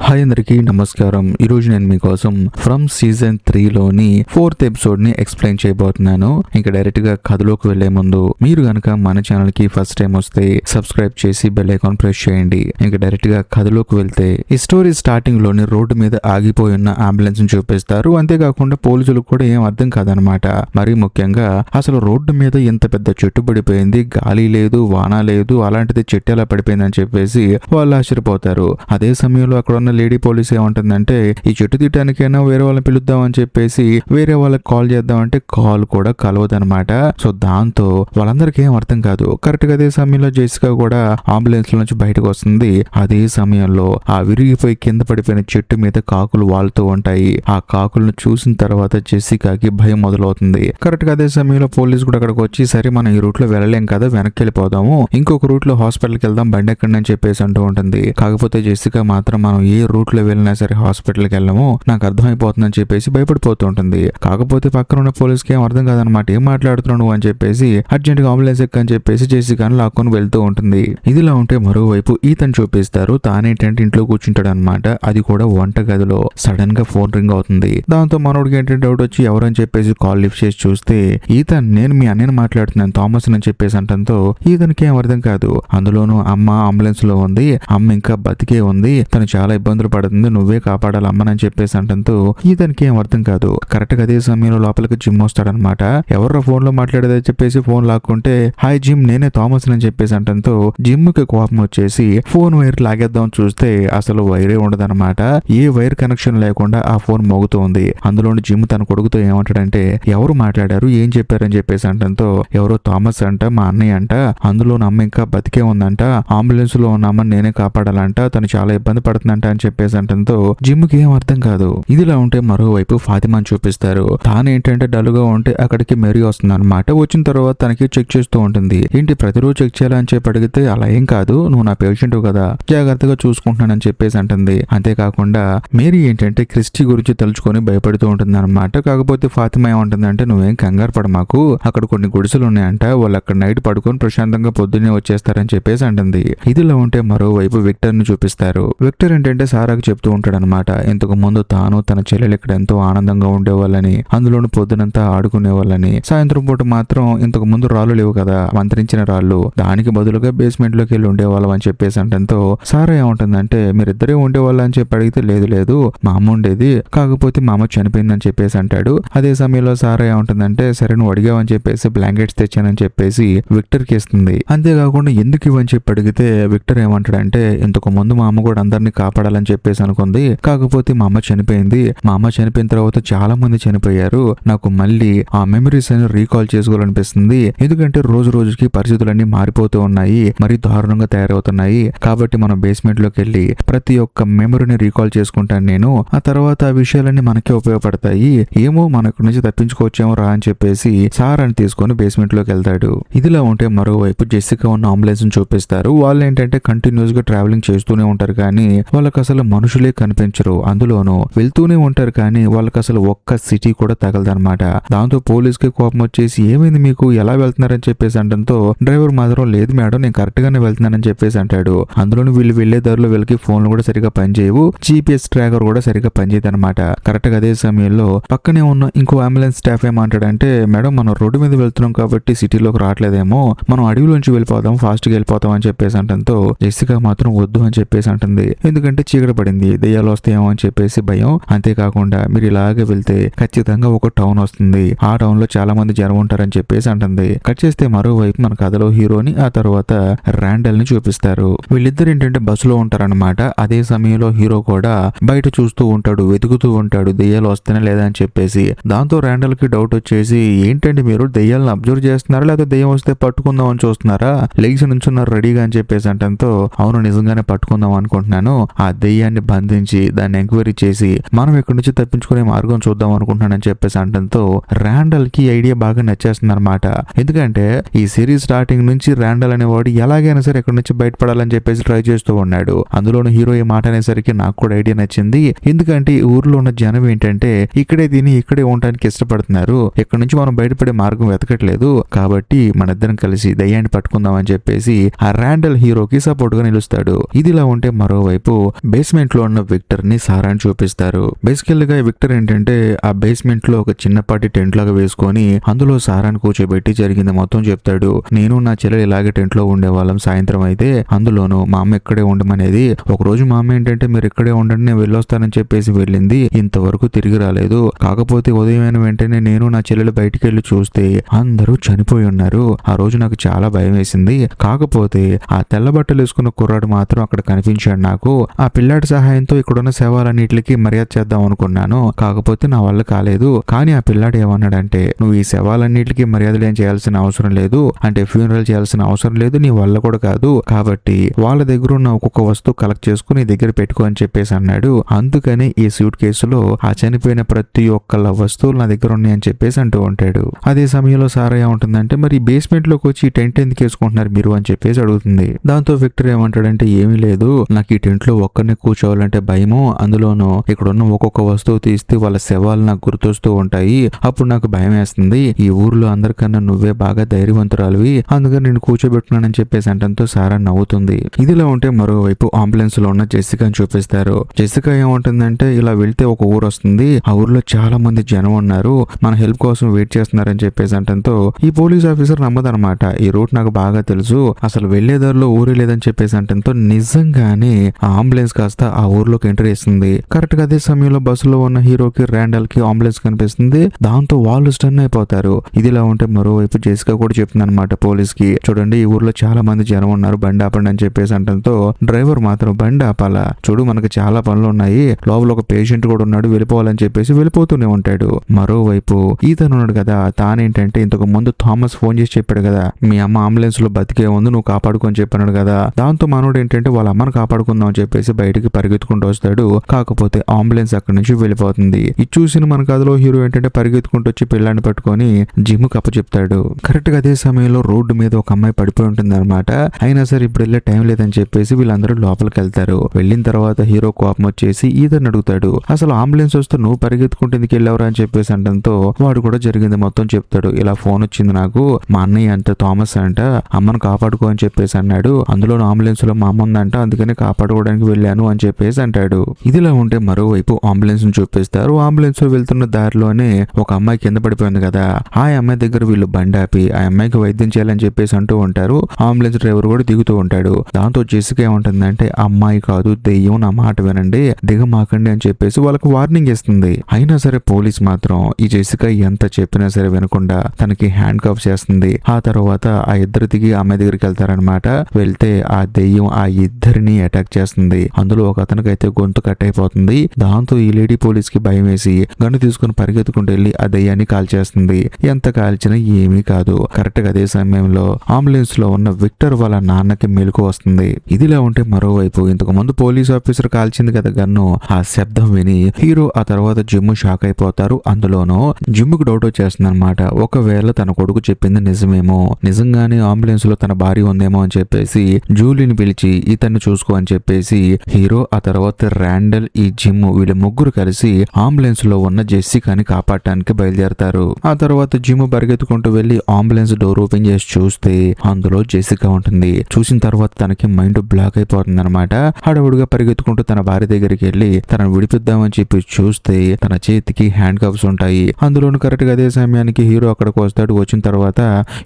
Hi అందరికీ నమస్కారం. ఈరోజు నేను మీకోసం ఫ్రమ్ సీజన్ 3లోని 4th ఎపిసోడ్ని ఎక్స్ప్లెయిన్ చేయబోతున్నాను. ఇంకా డైరెక్ట్గా కథలోకి వెళ్లే ముందు మీరు కనుక మన ఛానల్కి ఫస్ట్ టైం వస్తే సబ్స్క్రైబ్ చేసి బెల్ ఐకాన్ ప్రెస్ చేయండి. ఇంకా డైరెక్ట్గా కథలోకి వెళ్తే ఈ స్టోరీ స్టార్టింగ్లోని రోడ్డు మీద ఆగిపోయి ఉన్న అంబులెన్స్ని చూపిస్తారు. అంతేకాకుండా పోలీసులకు కూడా ఏం అర్థం కాదనమాట. మరీ ముఖ్యంగా అసలు రోడ్డు మీద ఎంత పెద్ద చెట్టు పడిపోయింది, గాలి లేదు, వాన లేదు, అలాంటిది చెట్టు ఎలా పడిపోయిందని చెప్పేసి వాళ్ళు ఆశ్చర్యపోతారు. అదే సమయంలో అక్కడ ఉన్న లేడీ పోలీస్ ఏమంటుందంటే ఈ చెట్టు తీయటానికైనా వేరే వాళ్ళని పిలుద్దాం అని చెప్పేసి వేరే వాళ్ళకి కాల్ చేద్దామంటే కాల్ కూడా కలవదనమాట. సో దాంతో వాళ్ళందరికీ ఏం అర్థం కాదు. కరెక్ట్ గా అదే సమయంలో జెసికా కూడా అంబులెన్స్ నుంచి బయటకు వస్తుంది. అదే సమయంలో ఆ విరిగిపోయి కింద పడిపోయిన చెట్టు మీద కాకులు వాళ్తూ ఉంటాయి. ఆ కాకులను చూసిన తర్వాత జెసికాకి భయం మొదలవుతుంది. కరెక్ట్ గా అదే సమయంలో పోలీస్ కూడా అక్కడికి వచ్చి సరే మనం ఈ రూట్ లో వెళ్ళలేం కదా, వెనక్కి వెళ్ళిపోదాము, ఇంకొక రూట్ లో హాస్పిటల్కి వెళ్దాం, బండి ఎక్కండి అని చెప్పేసి అంటూ ఉంటుంది. కాకపోతే జెసికా మాత్రం మనం ఏ రూట్ లో వెళ్ళినా సరే హాస్పిటల్కి వెళ్ళము, నాకు అర్థమైపోతుందని చెప్పేసి భయపడిపోతూ ఉంటుంది. కాకపోతే పక్కన ఉన్న పోలీస్ కి ఏం అర్థం కాదనమాట. ఏం మాట్లాడుతున్నావు నువ్వు అని చెప్పేసి అర్జెంట్ గా అంబులెన్స్ ఎక్కని చెప్పేసి జెసికాను లాక్కొని వెళ్తూ ఉంటుంది. ఇదిలా ఉంటే మరోవైపు ఈతన్ చూపిస్తారు. తానేంటంటే ఇంట్లో కూర్చుంటాడు అనమాట. అది కూడా వంట గదిలో సడన్ గా ఫోన్ రింగ్ అవుతుంది. దాంతో మనోడికి ఏంటంటే డౌట్ వచ్చి ఎవరని చెప్పేసి కాల్ లిఫ్ట్ చేసి చూస్తే ఈతన్ నేను మీ అన్నని మాట్లాడుతున్నాను థామస్ అని చెప్పేసి అంటంతో ఈతన్కి ఏం అర్థం కాదు. అందులోనూ అమ్మ అంబులెన్స్ లో ఉంది, అమ్మ ఇంకా బతికే ఉంది, తను చాలా ఇబ్బందులు పడుతుంది, నువ్వే కాపాడాలి అమ్మనని చెప్పేసి అంటంతో ఈతన్కి ఏం అర్థం కాదు. కరెక్ట్ గా అదే సమయంలో లోపలికి జిమ్ వస్తాడనమాట. ఎవరో ఫోన్ లో మాట్లాడేదని చెప్పేసి ఫోన్ లాక్కుంటే హాయ్ జిమ్ నేనే థామస్ అని చెప్పేసి అంటంతో జిమ్ కి కోపం వచ్చేసి ఫోన్ వైర్ లాగేద్దాం చూస్తే అసలు వైరే ఉండదన్నమాట. ఏ వైర్ కనెక్షన్ లేకుండా ఆ ఫోన్ మోగుతోంది. అందులోని జిమ్ తన కొడుకుతో ఏమంటాడంటే ఎవరు మాట్లాడారు, ఏం చెప్పారని చెప్పేసి అంటంతో ఎవరో థామస్ అంట, మా అన్నయ్య అంట, అందులో అమ్మ ఇంకా బతికే ఉందంట, అంబులెన్స్ లో ఉన్న అమ్మని నేనే కాపాడాలంట, తను చాలా ఇబ్బంది పడుతుందంట అని చెప్పేసి అంటంతో జిమ్ కి ఏం అర్థం కాదు. ఇదిలా ఉంటే మరోవైపు ఫాతిమాని చూపిస్తారు. తానేంటంటే డల్ గా ఉంటే అక్కడికి మెరీ వస్తుంది అనమాట. వచ్చిన తర్వాత తనకి చెక్ చేస్తూ ఉంటుంది. ఏంటి ప్రతిరోజు చెక్ చేయాలని చెప్పి అడిగితే అలా ఏం కాదు, నువ్వు నా పేషెంట్ కదా, జాగ్రత్తగా చూసుకుంటున్నానని చెప్పేసి అంటుంది. అంతేకాకుండా మేరీ ఏంటంటే క్రిస్టీ గురించి తలుచుకొని భయపడుతూ ఉంటుంది అనమాట. కాకపోతే ఫాతిమా ఏమంటుందంటే నువ్వేం కంగారు పడ మాకు, అక్కడ కొన్ని గుడిసెలు ఉన్నాయంట, వాళ్ళు అక్కడ నైట్ పడుకొని ప్రశాంతంగా పొద్దున్నే వచ్చేస్తారని చెప్పేసి అంటుంది. ఇదిలా ఉంటే మరోవైపు విక్టర్ ని చూపిస్తారు. విక్టర్ ఏంటంటే సారాకు చెప్తూ ఉంటాడు అనమాట. ఇంతకు ముందు తాను తన చెల్లెలు ఇక్కడ ఎంతో ఆనందంగా ఉండేవాళ్ళని, అందులోని పొద్దునంతా ఆడుకునేవాళ్ళని, సాయంత్రం పూట మాత్రం ఇంతకు ముందు రాళ్ళు లేవు కదా, మంత్రించిన రాళ్ళు, దానికి బదులుగా బేస్మెంట్ లోకి వెళ్ళి ఉండేవాళ్ళం అని చెప్పేసి అంటంతో సారా ఏముంటుందంటే మీరిద్దరే ఉండేవాళ్ళు అని చెప్పి అడిగితే లేదు మా అమ్మ ఉండేది, కాకపోతే మా అమ్మ చనిపోయిందని చెప్పేసి అంటాడు. అదే సమయంలో సారా ఏముంటుందంటే సరే నువ్వు అడిగావని చెప్పేసి బ్లాంకెట్స్ తెచ్చానని చెప్పేసి విక్టర్ కి ఇస్తుంది. అంతేకాకుండా ఎందుకు ఇవ్వని చెప్పి అడిగితే విక్టర్ ఏమంటాడంటే ఇంతకు ముందు మా అమ్మ కూడా అందరినీ కాపాడాలని చెప్పేసి అనుకుంది, కాకపోతే మా అమ్మ చనిపోయింది, మా అమ్మ చనిపోయిన తర్వాత చాలా మంది చనిపోయారు, నాకు మళ్ళీ ఆ మెమరీస్ అని రీకాల్ చేసుకోవాలనిపిస్తుంది, ఎందుకంటే రోజు రోజుకి పరిస్థితులన్నీ మారిపోతూ ఉన్నాయి, మరీ దారుణంగా తయారవుతున్నాయి, కాబట్టి మనం బేస్మెంట్ లోకి వెళ్ళి ప్రతి ఒక్క మెమరీని రీకాల్ చేసుకుంటాను నేను, ఆ తర్వాత ఆ విషయాలన్నీ మనకే ఉపయోగపడతాయి, ఏమో మన ఇక్కడ నుంచి తప్పించుకోవచ్చేమో రా అని చెప్పేసి సారాన్ని తీసుకొని బేస్మెంట్ లోకి వెళ్తాడు. ఇదిలా ఉంటే మరోవైపు జెసికా ఉన్న అంబులెన్స్ ని చూపిస్తారు. వాళ్ళు ఏంటంటే కంటిన్యూస్ గా ట్రావెలింగ్ చేస్తూనే ఉంటారు కానీ వాళ్ళకి అసలు మనుషులే కనిపించరు, అందులోనూ వెళ్తూనే ఉంటారు కానీ వాళ్ళకి అసలు ఒక్క సిటీ కూడా తగలదనమాట. దాంతో పోలీస్ కి కోపం వచ్చేసి ఏమైంది మీకు, ఎలా వెళ్తున్నారని చెప్పేసి అంటంతో డ్రైవర్ మాత్రం లేదు మేడం నేను కరెక్ట్ గానే వెళ్తున్నానని చెప్పేసి అంటాడు. అందులోనూ వీళ్ళు వెళ్లే దారిలో వీళ్ళకి ఫోన్లు కూడా సరిగా పనిచేయవు, జీపీఎస్ ట్రాకర్ కూడా సరిగా పనిచేయదు అనమాట. కరెక్ట్ గా అదే సమయంలో పక్కనే ఉన్న ఇంకో అంబులెన్స్ స్టాఫ్ ఏమంటాడంటే మేడం మనం రోడ్డు మీద వెళ్తున్నాం కాబట్టి సిటీలోకి రావట్లేదేమో, మనం అడవిలోంచి వెళ్ళిపోదాం, ఫాస్ట్ గా వెళ్ళిపోతాం అని చెప్పేసి అంటంతో జెసికా మాత్రం వద్దు అని చెప్పేసి అంటుంది. ఎందుకంటే చీకటి పడింది, దెయ్యాలు వస్తాయేమో అని చెప్పేసి భయం. అంతేకాకుండా మీరు ఇలాగే వెళ్తే ఖచ్చితంగా ఒక టౌన్ వస్తుంది, ఆ టౌన్ లో చాలా మంది జనం ఉంటారని చెప్పేసి అంటుంది. కట్ చేస్తే మరోవైపు మన కథలో హీరోని ఆ తర్వాత ర్యాండల్ ని చూపిస్తారు. వీళ్ళిద్దరు ఏంటంటే బస్సులో ఉంటారనమాట. అదే సమయంలో హీరో కూడా బయట చూస్తూ ఉంటాడు, వెతుకుతూ ఉంటాడు దెయ్యాలు వస్తేనే లేదా అని చెప్పేసి. దాంతో ర్యాండల్ కి డౌట్ వచ్చేసి ఏంటంటే మీరు దెయ్యాలను అబ్జర్వ్ చేస్తున్నారా లేదా దెయ్యం వస్తే పట్టుకుందాం అని చూస్తున్నారా, లెగ్స్ నుంచున్నారు రెడీగా అని చెప్పేసి అంటంతో అవును నిజంగానే పట్టుకుందాం అనుకుంటున్నాను, ఆ దెయ్యాన్ని బంధించి దాన్ని ఎంక్వైరీ చేసి మనం ఇక్కడ నుంచి తప్పించుకునే మార్గం చూద్దాం అనుకుంటున్నానని చెప్పేసి అంటంతో ర్యాండల్ కి ఐడియా బాగా నచ్చేస్తుంది అనమాట. ఎందుకంటే ఈ సిరీస్ స్టార్టింగ్ నుంచి ర్యాండల్ అనేవాడు ఎలాగైనా సరే ఇక్కడ నుంచి బయటపడాలని చెప్పేసి ట్రై చేస్తూ ఉన్నాడు. అందులోనూ హీరో ఈ మాట అనేసరికి నాకు కూడా ఐడియా నచ్చింది. ఎందుకంటే ఈ ఊర్లో ఉన్న జనం ఏంటంటే ఇక్కడే తిని ఇక్కడే ఉండడానికి ఇష్టపడుతున్నారు, ఇక్కడ నుంచి మనం బయటపడే మార్గం వెతకట్లేదు, కాబట్టి మన ఇద్దరం కలిసి దయ్యాన్ని పట్టుకుందాం అని చెప్పేసి ఆ ర్యాండల్ హీరోకి సపోర్ట్ గా నిలుస్తాడు. ఇదిలా ఉంటే మరోవైపు బేస్మెంట్ లో ఉన్న విక్టర్ ని సారాన్ని చూపిస్తారు. బేసికల్ గా విక్టర్ ఏంటంటే ఆ బేస్మెంట్ లో ఒక చిన్నపాటి టెంట్ లాగా వేసుకొని అందులో సారాన్ని కూర్చోబెట్టి జరిగింది మొత్తం చెప్తాడు. నేను నా చెల్లెలు ఇలాగే టెంట్ లో ఉండేవాళ్ళం. సాయంత్రం అయితే అందులోను మా అమ్మ ఇక్కడే ఉండమనేది. ఒక రోజు మా అమ్మ ఏంటంటే మీరు ఇక్కడే ఉండండి నేను వెళ్ళొస్తానని చెప్పేసి వెళ్ళింది. ఇంతవరకు తిరిగి రాలేదు. కాకపోతే ఉదయమైన వెంటనే నేను నా చెల్లెలు బయటికి వెళ్ళి చూస్తే అందరూ చనిపోయి ఉన్నారు. ఆ రోజు నాకు చాలా భయం వేసింది. కాకపోతే ఆ తెల్ల బట్టలు వేసుకున్న కుర్రాడు మాత్రం అక్కడ కనిపించాడు నాకు. ఆ పిల్లాడి సహాయంతో ఇక్కడున్న శవాలన్నిటికి మర్యాద చేద్దాం అనుకున్నాను. కాకపోతే నా వల్ల కాలేదు. కానీ ఆ పిల్లాడు ఏమన్నాడంటే నువ్వు ఈ శవాలన్నిటికీ మర్యాదలు ఏం చేయాల్సిన అవసరం లేదు, అంటే ఫ్యూనరల్ చేయాల్సిన అవసరం లేదు, నీ వల్ల కూడా కాదు. కాబట్టి వాళ్ళ దగ్గర ఉన్న ఒక్కొక్క వస్తువు కలెక్ట్ చేసుకుని దగ్గర పెట్టుకో అని చెప్పేసి అన్నాడు. అందుకని ఈ సూట్ కేసులో ఆ చనిపోయిన ప్రతి ఒక్కళ్ళ వస్తువులు నా దగ్గర ఉన్నాయని చెప్పేసి అంటూ ఉంటాడు. అదే సమయంలో సారా ఏముంటుందంటే మరి బేస్మెంట్ లోకి వచ్చి ఈ టెంట్ ఎందుకు వేసుకుంటున్నారు మీరు అని చెప్పేసి అడుగుతుంది. దాంతో విక్టర్ ఏమంటాడంటే ఏమీ లేదు, నాకు ఈ టెంట్ లో ఒక్కరిని కూర్చోవాలంటే భయము. అందులోనూ ఇక్కడ ఉన్న ఒక్కొక్క వస్తువు తీస్తే వాళ్ళ శవాలు నాకు గుర్తొస్తూ ఉంటాయి. అప్పుడు నాకు భయం వేస్తుంది. ఈ ఊర్లో అందరికన్నా నువ్వే బాగా ధైర్యవంతురాలివి, అందుకని నేను కూర్చోబెట్టున్నానని చెప్పేసి అంటంతో సారా నవ్వుతుంది. ఇదిలా ఉంటే మరోవైపు అంబులెన్స్ లో ఉన్న జెసికాని చూపిస్తారు. జెసికా ఏముంటుందంటే ఇలా వెళ్తే ఒక ఊరు వస్తుంది. ఆ ఊర్లో చాలా మంది జనం ఉన్నారు, మన హెల్ప్ కోసం వెయిట్ చేస్తున్నారని చెప్పేసి అంటంతో ఈ పోలీస్ ఆఫీసర్ నమ్మదనమాట. ఈ రూట్ నాకు బాగా తెలుసు, అసలు వెళ్లేదారిలో ఊరే లేదని చెప్పేసి అంటంతో నిజంగానే ఆ అంబులెన్స్ కాస్త ఆ ఊర్లోకి ఎంటర్ చేస్తుంది. కరెక్ట్ గా అదే సమయంలో బస్సులో ఉన్న హీరోకి ర్యాండల్ కి అంబులెన్స్ కనిపిస్తుంది. దాంతో వాళ్ళు స్టన్ అయిపోతారు. ఇదిలా ఉంటే మరోవైపు జెసికా కూడా చెప్తుంది అనమాట పోలీస్ కి, చూడండి ఈ ఊర్లో చాలా మంది జనం ఉన్నారు, బండి ఆపండి అని చెప్పేసి అంటంతో డ్రైవర్ మాత్రం బండి ఆపాలా, చూడు మనకి చాలా పనులు ఉన్నాయి, లోపల ఒక పేషెంట్ కూడా ఉన్నాడు, వెళ్ళిపోవాలని చెప్పేసి వెళ్ళిపోతూనే ఉంటాడు. మరోవైపు ఈతను ఉన్నాడు కదా, తానేంటంటే ఇంతకు ముందు థామస్ ఫోన్ చేసి చెప్పాడు కదా మీ అమ్మ అంబులెన్స్ లో బతికే ఉంది నువ్వు కాపాడుకొని చెప్పాడు కదా. దాంతో మనోడు ఏంటంటే వాళ్ళ అమ్మను కాపాడుకుందాం అని చెప్పేసి బయటికి పరిగెత్తుకుంటూ వస్తాడు. కాకపోతే అంబులెన్స్ అక్కడి నుంచి వెళ్ళిపోతుంది. ఇది చూసిన మన కథలో హీరో ఏంటంటే పరిగెత్తుకుంటూ వచ్చి పిల్లాన్ని పట్టుకొని జిమ్ కప్పు చెప్తాడు. కరెక్ట్ గా అదే సమయంలో రోడ్డు మీద ఒక అమ్మాయి పడిపోయి ఉంటుంది అనమాట. అయినా సరే ఇప్పుడు వెళ్ళే టైం లేదని చెప్పేసి వీళ్ళందరూ లోపలికి వెళ్తారు. వెళ్ళిన తర్వాత హీరో కోపం వచ్చేసి ఈతను అడుగుతాడు, అసలు అంబులెన్స్ వస్తే నువ్వు పరిగెత్తుకుంటే ఎందుకు వెళ్ళవరా అని చెప్పేసి అంటంతో వాడు కూడా జరిగింది మొత్తం చెప్తాడు. ఇలా ఫోన్ వచ్చింది నాకు, మా అన్నయ్య అంట థామస్ అంట అమ్మను కాపాడుకో అని చెప్పేసి అన్నాడు, అందులో అంబులెన్స్ లో మా అమ్మ ఉందంట, అందుకని కాపాడుకోవడానికి వెళ్ళాను అని చెప్పేసి అంటాడు. ఇదిలా ఉంటే మరోవైపు అంబులెన్స్ ను చూపిస్తారు. అంబులెన్స్ లో వెళ్తున్న దారిలోనే ఒక అమ్మాయి కింద పడిపోయింది కదా, ఆ అమ్మాయి దగ్గర వీళ్ళు బండి ఆపి ఆ అమ్మాయికి వైద్యం చేయాలని చెప్పేసి అంటూ ఉంటారు. అంబులెన్స్ డ్రైవర్ కూడా దిగుతూ ఉంటాడు. దాంతో జెసికా ఏముంటుందంటే అమ్మాయి కాదు దెయ్యం, నా మాట వినండి, దిగమాకండి అని చెప్పేసి వాళ్ళకి వార్నింగ్ ఇస్తుంది. అయినా సరే పోలీస్ మాత్రం ఈ జెసికా ఎంత చెప్పినా సరే వినకుండా తనకి హ్యాండ్ కఫ్ చేస్తుంది. ఆ తర్వాత ఆ ఇద్దరు దిగి అమ్మాయి దగ్గరికి వెళ్తారనమాట. వెళ్తే ఆ దెయ్యం ఆ ఇద్దరిని అటాక్ చేస్తుంది. అందులో ఒక అతనికైతే గొంతు కట్ అయిపోతుంది. దాంతో ఈ లేడీ పోలీస్ కి భయం వేసి గన్ను తీసుకుని పరిగెత్తుకుంటూ వెళ్లి ఆ దెయ్యాన్ని కాల్చేస్తుంది. ఎంత కాల్చినా ఏమీ కాదు. కరెక్ట్ గా అదే సమయంలో అంబులెన్స్ లో ఉన్న విక్టర్ వాళ్ళ నాన్నకి మెలకు వస్తుంది. ఇదిలా ఉంటే మరోవైపు ఇంతకు ముందు పోలీస్ ఆఫీసర్ కాల్చింది కదా గన్ను, ఆ శబ్దం విని హీరో ఆ తర్వాత జిమ్ షాక్ అయిపోతారు. అందులోనూ జిమ్ కు డౌట్ వచ్చేస్తుంది అనమాట, ఒకవేళ తన కొడుకు చెప్పింది నిజమేమో, నిజంగానే అంబులెన్స్ లో తన భార్య ఉందేమో అని చెప్పేసి జూలీని పిలిచి ఇతన్ని చూసుకో అని చెప్పేసి హీరో ఆ తర్వాత ర్యాండల్ ఈ జిమ్ వీళ్ళ ముగ్గురు కలిసి అంబులెన్స్ లో ఉన్న జెసికాని కాపాడటానికి బయలుదేరతారు. ఆ తర్వాత జిమ్ పరిగెత్తుకుంటూ వెళ్లి అంబులెన్స్ డోర్ ఓపెన్ చేసి చూస్తే అందులో జెసికా ఉంటుంది. చూసిన తర్వాత తనకి మైండ్ బ్లాక్ అయిపోతుంది అనమాట. హడావుడిగా పరిగెత్తుకుంటూ తన భార్య దగ్గరికి వెళ్లి తనను విడిపిద్దామని చెప్పి చూస్తే తన చేతికి హ్యాండ్ కప్స్ ఉంటాయి. అందులోను కరెక్ట్ గా అదే సమయానికి హీరో అక్కడికి వస్తాడు. వచ్చిన తర్వాత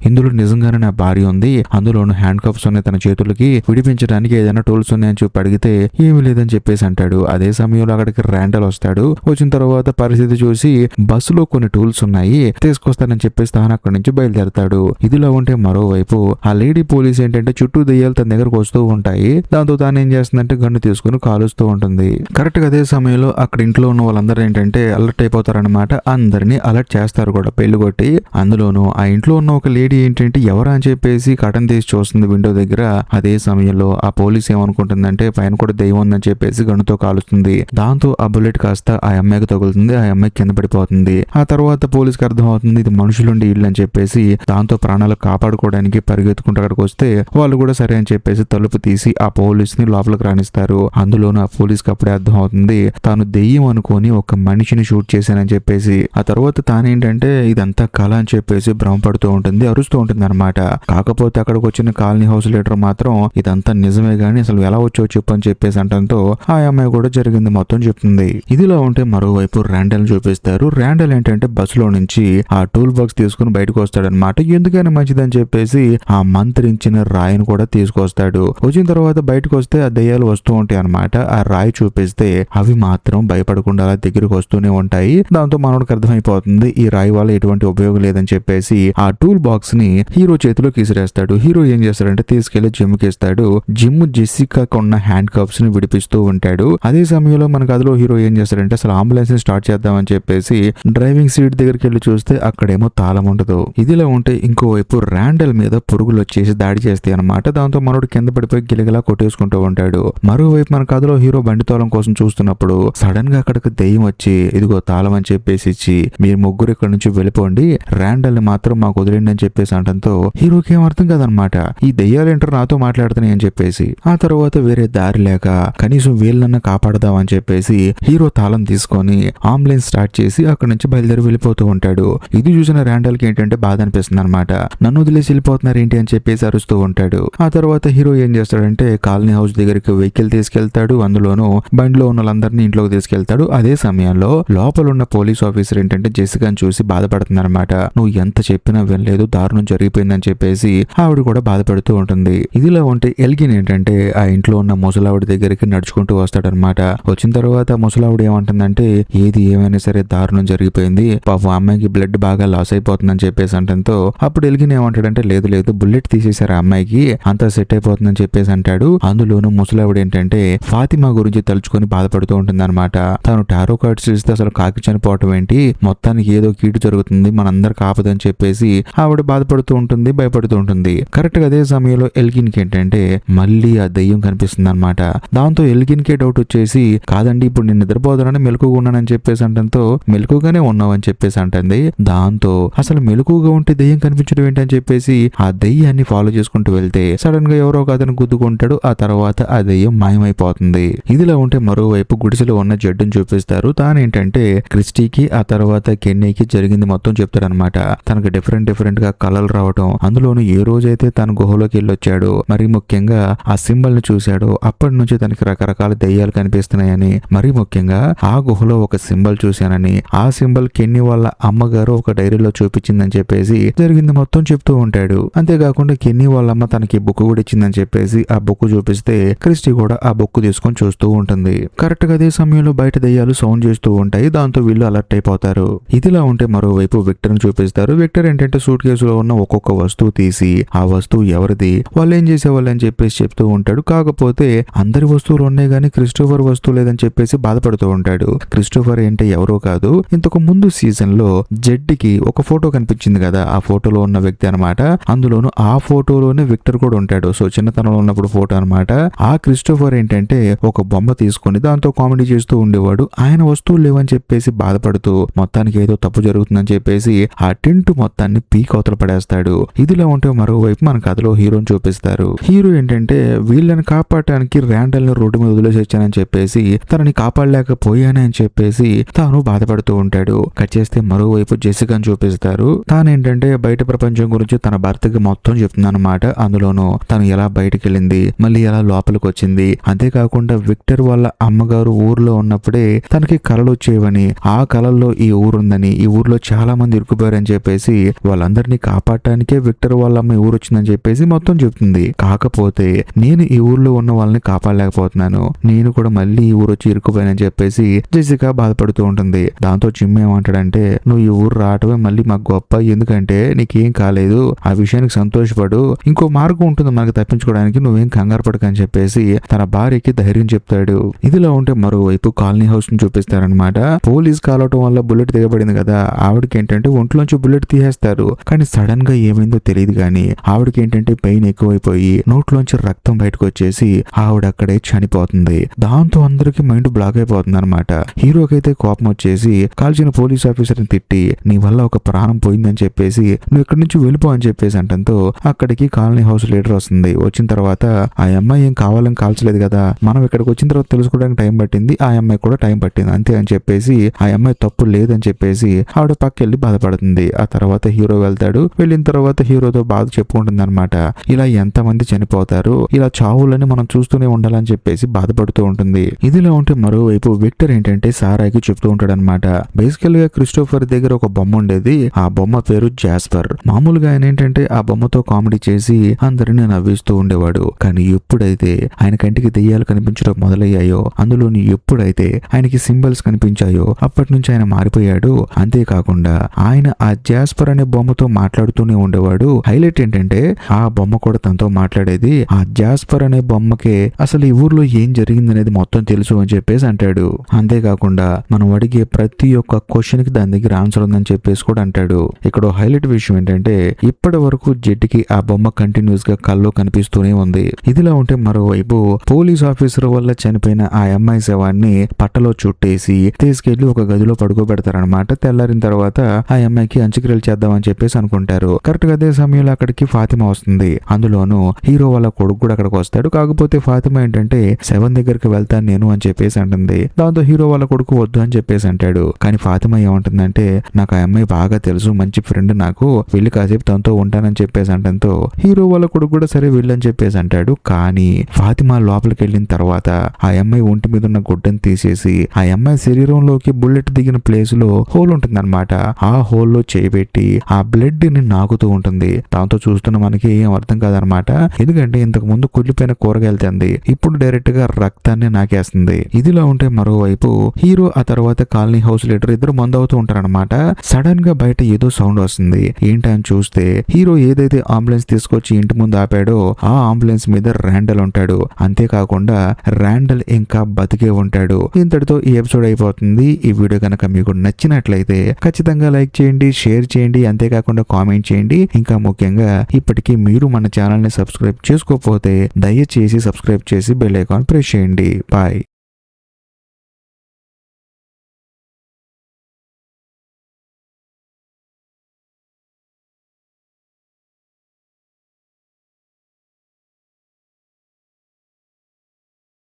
ఇందులో నిజంగానే నా భార్య ఉంది, అందులోను హ్యాండ్ కప్స్ ఉన్నాయి తన చేతులకి, విడిపించడానికి ఏదైనా టూల్స్ ఉన్నాయని చెప్పి అడిగితే ఏమీ లేదని చెప్పేసి అంటాడు. అదే సమయంలో అక్కడికి ర్యాండల్ వస్తాడు. వచ్చిన తర్వాత పరిస్థితి చూసి బస్సులో కొన్ని టూల్స్ ఉన్నాయి తీసుకొస్తానని చెప్పేసి తాను అక్కడి నుంచి బయలుదేరతాడు. ఇదిలా ఉంటే మరోవైపు ఆ లేడీ పోలీస్ ఏంటంటే చుట్టూ దెయ్యాలు తన దగ్గరకు వస్తూ ఉంటాయి. దాంతో తాను ఏం చేస్తుందంటే గన్ను తీసుకుని కాలుస్తూ ఉంటుంది. కరెక్ట్ గా అదే సమయంలో అక్కడ ఇంట్లో ఉన్న వాళ్ళందరూ ఏంటంటే అలర్ట్ అయిపోతారనమాట. అందరినీ అలర్ట్ చేస్తారు కూడా పెళ్లి కొట్టి. అందులోనూ ఆ ఇంట్లో ఉన్న ఒక లేడీ ఏంటంటే ఎవరా అని చెప్పేసి కటన్ తీసి చూస్తుంది విండో దగ్గర. అదే సమయంలో ఆ పోలీస్ ఏమనుకుంటుందంటే పైన కూడా దెయ్యం ఉందని చెప్పేసి గన్నుతో కాలుస్తుంది. దాంతో ఆ బుల్లెట్ కాస్త ఆ అమ్మాయికి తగులుతుంది. ఆ అమ్మాయి కింద పడిపోతుంది. ఆ తర్వాత పోలీస్ కి అర్థం అవుతుంది ఇది మనుషులుండి ఇల్లు అని చెప్పేసి. దాంతో ప్రాణాలు కాపాడుకోవడానికి పరిగెత్తుకుంటూ అక్కడికి వస్తే వాళ్ళు కూడా సరే అని చెప్పేసి తలుపు తీసి ఆ పోలీస్ ని లోపలికి రాణిస్తారు. అందులోనూ ఆ పోలీస్ కి అప్పుడే అర్థం అవుతుంది తాను దెయ్యం అనుకొని ఒక మనిషిని షూట్ చేశానని చెప్పేసి. ఆ తర్వాత తానేంటంటే ఇదంతా కళ అని చెప్పేసి భ్రమపడుతూ ఉంటుంది, అరుస్తూ ఉంటుంది అనమాట. కాకపోతే అక్కడికి వచ్చిన కాలనీ హౌస్ లీడర్ మాత్రం ఇదంతా నిజమే గానీ అసలు ఎలా వచ్చో చెప్పు అని చెప్పేసి అనటంతో ఆ అమ్మాయి కూడా జరిగింది మొత్తం చెప్తుంది. ఇదిలా ఉంటే మరోవైపు ర్యాండల్ చూపిస్తారు. ర్యాండల్ ఏంటంటే బస్సులో నుంచి ఆ టూల్ బాక్స్ తీసుకుని బయటకు వస్తాడనమాట. ఎందుకైనా మంచిదని చెప్పేసి ఆ మంత్రించిన రాయిని కూడా తీసుకొస్తాడు. వచ్చిన తర్వాత బయటకు వస్తే ఆ దెయ్యాలు వస్తూ ఉంటాయి అనమాట. ఆ రాయి చూపిస్తే అవి మాత్రం భయపడకుండా అలా దగ్గరికి వస్తూనే ఉంటాయి. దాంతో మనోడికి అర్థమైపోతుంది ఈ రాయి వల్ల ఎటువంటి ఉపయోగం లేదని చెప్పేసి ఆ టూల్ బాక్స్ ని హీరో చేతిలోకి విసిరేస్తాడు. హీరో ఏం చేస్తాడంటే తీసుకెళ్లి జిమ్ కి ఇస్తాడు. జిమ్ జెసికాకు ఉన్న హ్యాండ్ కప్స్ ని విడిపిస్తూ ఉంటాడు. అదే సమయంలో మన కథలో హీరో ఏం చేస్తాడంటే అసలు అంబులెన్స్ ని స్టార్ట్ చేద్దామని చెప్పేసి డ్రైవింగ్ సీట్ దగ్గరికి వెళ్ళి చూస్తే అక్కడేమో తాళం ఉండదు. ఇదిలా ఉంటే ఇంకోవైపు ర్యాండల్ మీద పురుగులు వచ్చేసి దాడి చేస్తాయి అనమాట. దాంతో మనోడు కింద పడిపోయి గిలగిలా కొట్టేసుకుంటూ ఉంటాడు. మరోవైపు మన కథలో హీరో బండి తాళం కోసం చూస్తున్నప్పుడు సడన్ గా అక్కడికి దెయ్యం వచ్చి ఇదిగో తాళం అని చెప్పేసి ఇచ్చి మీరు ముగ్గురు ఇక్కడ నుంచి వెళ్ళిపోండి, ర్యాండల్ ని మాత్రం మాకు వదిలేండి అని చెప్పేసి అంటంతో హీరోకి ఏం అర్థం కాదనమాట. ఈ దెయ్యాలేంటారు నాతో మాట్లాడుతున్నాయి అని చెప్పేసి. ఆ తర్వాత వేరే దారి లేక కనీసం వీళ్ళన్నా కాపాడదామని చెప్పేసి హీరో తాళం తీసుకొని అంబులెన్స్ స్టార్ట్ చేసి అక్కడ నుంచి బయలుదేరి వెళ్ళిపోతూ ఉంటాడు. ఇది చూసిన ర్యాండల్ కి ఏంటంటే బాధ అనిపిస్తుంది అనమాట. నన్ను వదిలేసి వెళ్ళిపోతున్నారు ఏంటి అని చెప్పేసి అరుస్తూ ఉంటాడు. ఆ తర్వాత హీరో ఏం చేస్తాడంటే కాలనీ హౌస్ దగ్గరికి వెహికల్ తీసుకెళ్తాడు. అందులోనూ బండిలో ఉన్న వాళ్ళందరినీ ఇంట్లోకి తీసుకెళ్తాడు. అదే సమయంలో లోపల ఉన్న పోలీస్ ఆఫీసర్ ఏంటంటే జెసికాని చూసి బాధపడుతుంది అనమాట. నువ్వు ఎంత చెప్పినా వినలేదు, దారుణం జరిగిపోయిందని చెప్పేసి ఆవిడ కూడా బాధపడుతూ ఉంటుంది. ఇదిలా ఉంటే ఎల్గిన్ ఏంటంటే ఆ ఇంట్లో ఉన్న ముసలావిడ దగ్గరికి నడుచుకుంటూ వస్తాడనమాట. వచ్చిన తర్వాత ముసలావిడ ఏమంటుందంటే ఏది ఏమైనా సరే దారుణం జరిగిపోయింది, పాపం అమ్మాయికి బ్లడ్ బాగా లాస్ అయిపోతుందని చెప్పేసి అంటంతో అప్పుడు ఎల్గిన్ ఏమంటాడంటే లేదు లేదు బుల్లెట్ తీసేశారు అమ్మాయికి, అంతా సెట్ అయిపోతుందని చెప్పేసి అంటాడు. అందులోనూ ముసలావిడ ఏంటంటే ఫాతిమా గురించి తలుచుకొని బాధపడుతూ ఉంటుంది అనమాట. తను టారో కార్డ్స్ ఇస్తే అసలు కాకి చనిపోవటం ఏంటి, మొత్తానికి ఏదో కీడు జరుగుతుంది, మనందరికి ఆపదని చెప్పేసి ఆవిడ బాధపడుతూ ఉంటుంది, భయపడుతూ ఉంటుంది. కరెక్ట్ గా అదే సమయంలో ఎల్గిన్ కి ఏంటంటే మళ్ళీ ఆ దెయ్యం కనిపిస్తుంది అనమాట. దాంతో ఎల్గిన్ కే డౌట్ వచ్చేసి కాదండి ఇప్పుడు నేను నిద్రపోదానని మెలకుగా ఉన్నానని చెప్పేసి అంటంతో మెలకుగానే ఉన్నావు అని చెప్పేసి అంటుంది. దాంతో అసలు మెలకుగా ఉంటే దెయ్యం కనిపించడం ఏంటని చెప్పేసి ఆ దెయ్యాన్ని ఫాలో చేసుకుంటూ వెళ్తే సడన్ గా ఎవరో ఒక అతను గుద్దుకుంటాడు. ఆ తర్వాత ఆ దెయ్యం మాయమైపోతుంది. ఇదిలా ఉంటే మరోవైపు గుడిసెలో ఉన్న జడ్డును చూపిస్తారు. తానేంటంటే క్రిస్టీకి ఆ తర్వాత కెన్నీకి జరిగింది మొత్తం చెప్తాడనమాట. తనకు డిఫరెంట్ గా కలలు రావటం, అందులోనూ ఏ రోజైతే తన గుహలోకి వెళ్ళొచ్చాడో మరి ముఖ్యంగా ఆ సింబల్ ని చూశాడో అప్పటి నుంచి తనకి రకరకాల దెయ్యాలు కనిపిస్తున్నాయని, మరి ముఖ్యంగా ఆ గుహలో ఒక సింబల్ చూశానని, ఆ సింబల్ కెన్నీ వాళ్ళ అమ్మగారు ఒక డైరీలో చూపించిందని చెప్పేసి జరిగింది మొత్తం చెప్తూ ఉంటాడు. అంతేకాకుండా కెన్నీ వాళ్ళ అమ్మ తనకి బుక్ కూడా ఇచ్చిందని చెప్పేసి ఆ బుక్ చూపిస్తే క్రిస్టీ కూడా ఆ బుక్ తీసుకొని చూస్తూ ఉంటుంది. కరెక్ట్ గా అదే సమయంలో బయట దెయ్యాలు సౌండ్ చేస్తూ ఉంటాయి. దాంతో వీళ్ళు అలర్ట్ అయిపోతారు. ఇదిలా ఉంటే మరోవైపు విక్టర్ ని చూపిస్తారు. విక్టర్ ఏంటంటే సూట్ కేసులో ఉన్న ఒక్కొక్క వస్తువు తీసి ఆ వస్తువు ఎవరిది, వాళ్ళు ఏం చేసేవాళ్ళు అని చెప్పేసి చెప్తూ ఉంటాడు. కాకపోతే అందరి వస్తువులు ఉన్నాయి కానీ క్రిస్టోఫర్ వస్తువు లేదని చెప్పేసి బాధపడుతూ ఉంటాడు. క్రిస్టోఫర్ ఏంటి ఎవరో కాదు, ఇంతకు ముందు సీజన్ లో జెడ్డికి ఒక ఫోటో కనిపించింది కదా, ఆ ఫోటోలో ఉన్న వ్యక్తి అనమాట. అందులోను ఆ ఫోటోలోనే విక్టర్ కూడా ఉంటాడు. సో చిన్నతనంలో ఉన్నప్పుడు ఫోటో అనమాట. ఆ క్రిస్టోఫర్ ఏంటంటే ఒక బొమ్మ తీసుకుని దాంతో కామెడీ చేస్తూ ఉండేవాడు. ఆయన వస్తువులు లేవని చెప్పేసి బాధపడుతూ మొత్తానికి ఏదో తప్పు జరుగుతుందని చెప్పేసి ఆ టెంట్ మొత్తాన్ని పీక్ అవతల పడేస్తాడు. ఇదిలా ఉంటే మరోవైపు మన కథలో హీరోని చూపిస్తారు. హీరో ఏంటంటే వీళ్ళని కాపాడటానికి ర్యాండల్ ని రోడ్డు మీద వదిలేసి వచ్చానని చెప్పేసి తనని కాపాడలేకపోయానని అని చెప్పేసి తాను బాధపడుతూ ఉంటాడు. కట్ చేస్తే మరోవైపు జెసికాని చూపిస్తారు. తానేంటంటే బయట ప్రపంచం గురించి తన భర్తకి మొత్తం చెప్తుందన్నమాట. అందులోనూ తను ఎలా బయటకు వెళ్ళింది, మళ్ళీ ఎలా లోపలికి వచ్చింది, అంతేకాకుండా విక్టర్ వాళ్ళ అమ్మగారు ఊర్లో ఉన్నప్పుడే తనకి కలలు వచ్చేవని, ఆ కలల్లో ఈ ఊరుందని, ఈ ఊర్లో చాలా మంది ఇరుక్కుపోయారని చెప్పేసి వాళ్ళందరినీ కాపాడటానికే విక్టర్ వాళ్ళ అమ్మ ఊరు వచ్చిందని చెప్పేసి మొత్తం చెప్తుంది. కాకపోతే నేను ఈ ఊర్లో ఉన్న వాళ్ళని కాపాడలేకపోతున్నాను, నేను కూడా మళ్ళీ ఈ ఊరు వచ్చి ఇరుక్కుపోయానని చెప్పేసి జెసికా బాధపడుతూ ఉంటుంది. దాంతో జిమ్ ఏమంటాడంటే నువ్వు ఈ ఊరు రావటమే మళ్ళీ మాకు గొప్ప, ఎందుకంటే నీకేం కాలేదు, ఆ విషయానికి సంతోషపడు, ఇంకో మార్గం ఉంటుంది మనకు తప్పించుకోవడానికి, నువ్వేం కంగారు పడకని చెప్పేసి తన భార్యకి ధైర్యం చెప్తాడు. ఇదిలా ఉంటే మరోవైపు కాలనీ హౌస్ ని చూపిస్తారనమాట. పోలీస్ కాలవటం వల్ల బుల్లెట్ దిగబడింది కదా, ఆవిడకి ఏంటంటే ఒంట్లోంచి బుల్లెట్ తీసేస్తారు. కానీ సడన్ గా ఏమైందో తెలియదు కానీ ఆవిడకి ఏంటంటే పెయిన్ ఎక్కువైపోయి నోట్లోంచి రక్తం బయటకు వచ్చేసి ఆవిడ అక్కడే చనిపోతుంది. దాంతో అందరికి మైండ్ బ్లాక్ అయిపోతుంది అనమాట. హీరోకి అయితే కోపం వచ్చేసి కాల్చిన పోలీస్ ఆఫీసర్ ని తిట్టి నీ వల్ల ఒక ప్రాణం పోయిందని చెప్పేసి నువ్వు ఇక్కడి నుంచి వెళ్ళిపో అని చెప్పేసి అంటంతో అక్కడికి కాలనీ హౌస్ లీడర్ వస్తుంది. వచ్చిన తర్వాత ఆ అమ్మాయి ఏం కావాలని కాల్చలేదు కదా, మనం ఇక్కడికి వచ్చిన తర్వాత తెలుసుకోవడానికి టైం పట్టింది, ఆ అమ్మాయి కూడా టైం పట్టింది అంతే అని చెప్పేసి ఆ అమ్మాయి తప్పు లేదని చెప్పేసి ఆవిడ పక్కెళ్ళి బాధపడుతుంది. ఆ తర్వాత హీరో వెళ్తాడు. వెళ్ళిన తర్వాత హీరోతో బాధ చెప్పుకుంటుంది అనమాట. ఇలా ఎంతమంది చనిపోతారు, ఇలా చావులని మనం చూస్తూనే ఉండాలని చెప్పేసి బాధపడుతూ ఉంటుంది. ఇదిలా ఉంటే మరోవైపు విక్టర్ ఏంటంటే సారాకి చెప్తూ ఉంటాడు అనమాట. బేసికల్ గా క్రిస్టోఫర్ దగ్గర ఒక బొమ్మ ఉండేది. ఆ బొమ్మ పేరు జాస్పర్. మామూలుగా ఆయన ఏంటంటే ఆ బొమ్మతో కామెడీ చేసి అందరిని నవ్విస్తూ ఉండేవాడు. కానీ ఎప్పుడైతే ఆయన కంటికి దెయ్యాలు కనిపించడం మొదలయ్యాయో, అందులోని ఎప్పుడైతే ఆయనకి సింబల్స్ కనిపించాయో అప్పటి నుంచి ఆయన మారిపోయాడు. అంతేకాకుండా ఆయన ఆ జాస్పర్ అనే బొమ్మతో మాట్లాడుతూనే ఉండేవాడు. హైలైట్ ఏంటంటే ఆ బొమ్మ కూడా తనతో మాట్లాడేది. ఆ జాస్పర్ అనే బొమ్మకే అసలు ఈ ఊర్లో ఏం జరిగిందనేది మొత్తం తెలుసు అని చెప్పేసి అంటాడు. అంతేకాకుండా మనం అడిగే ప్రతి ఒక్క క్వశ్చన్ కి దాని దగ్గర ఆన్సర్ ఉందని చెప్పేసి కూడా అంటాడు. ఇక్కడ హైలైట్ విషయం ఏంటంటే ఇప్పటి వరకు జెడ్కి ఆ బొమ్మ కంటిన్యూస్ గా కల్లో కనిపిస్తూనే ఉంది. ఇదిలా ఉంటే మరోవైపు పోలీస్ ఆఫీసర్ వల్ల చనిపోయిన ఆ అమ్మాయి శవాన్ని పట్టలో చుట్టేసి తీసుకెళ్లి ఒక గదిలో పడుకోబెడతారనమాట. తెల్లారిన తర్వాత ఆ అమ్మాయికి అంత్యక్రియలు చేద్దామని చెప్పేసి అనుకుంటారు. కరెక్ట్ గా అదే సమయంలో అక్కడికి ఫాతిమా వస్తుంది. అందులోనూ హీరో వాళ్ళ కొడుకు కూడా అక్కడికి వస్తాడు. కాకపోతే ఫాతిమా ఏంటంటే శవం దగ్గరికి వెళ్తాను నేను అని చెప్పేసి అంటుంది. దాంతో హీరో వాళ్ళ కొడుకు వద్దు అని చెప్పేసి అంటాడు. కానీ ఫాతిమా ఏమంటుందంటే నాకు ఆ అమ్మాయి బాగా తెలుసు, మంచి ఫ్రెండ్, నాకు వెళ్ళి కాసేపు తనతో ఉంటానని చెప్పేసి అంటంతో హీరో వాళ్ళ కొడుకు కూడా సరే వెళ్ళని చెప్పేసి అంటాడు. కానీ ఫాతిమా లోపలికి వెళ్ళిన తర్వాత ఆ అమ్మాయి ఒంటి మీద ఉన్న గుడ్డను తీసేసి ఆ అమ్మాయి శరీరంలోకి బుల్లెట్ దిగిన ప్లేస్ లో హోల్ ఉంటుంది అనమాట. ఆ హోల్ లో చేయబెట్టి ఆ బ్లడ్ ని నాకుతూ ఉంటుంది. దాంతో చూస్తున్న మనకి ఏం అర్థం కాదనమాట. ఎందుకంటే ఇంతకు ముందు కుళ్ళిపోయిన కూరగాయలు తింది, ఇప్పుడు డైరెక్ట్ గా రక్తాన్ని నాకేస్తుంది. ఇదిలా ఉంటే మరోవైపు హీరో ఆ తర్వాత కాలనీ హౌస్ లీడర్ ఇద్దరు మందు అవుతూ ఉంటారనమాట. సడన్ గా బయట ఏదో సౌండ్ వస్తుంది. ఏంటని చూస్తే హీరో ఏదైతే అంబులెన్స్ తీసుకొచ్చి ఇంటి ముందు ఆపాడో ఆ అంబులెన్స్ మీద ర్యాండల్ ఉంటాడు. అంతేకాకుండా ర్యాండల్ ఇంకా బతికే ఉంటాడు. ఇంతటితో ఈ ఎపిసోడ్ అయిపోతుంది. ఈ వీడియో కనుక మీకు నచ్చినట్లయితే ఖచ్చితంగా లైక్ చేయండి, షేర్ చేయండి, అంతేకాకుండా కామెంట్ చేయండి. ఇంకా ముఖ్యంగా ఇప్పటికీ మీరు మన ఛానల్ ని సబ్స్క్రైబ్ చేసుకోకపోతే దయచేసి సబ్స్క్రైబ్ చేసి బెల్ ఐకాన్ ప్రెస్ చేయండి. బాయ్.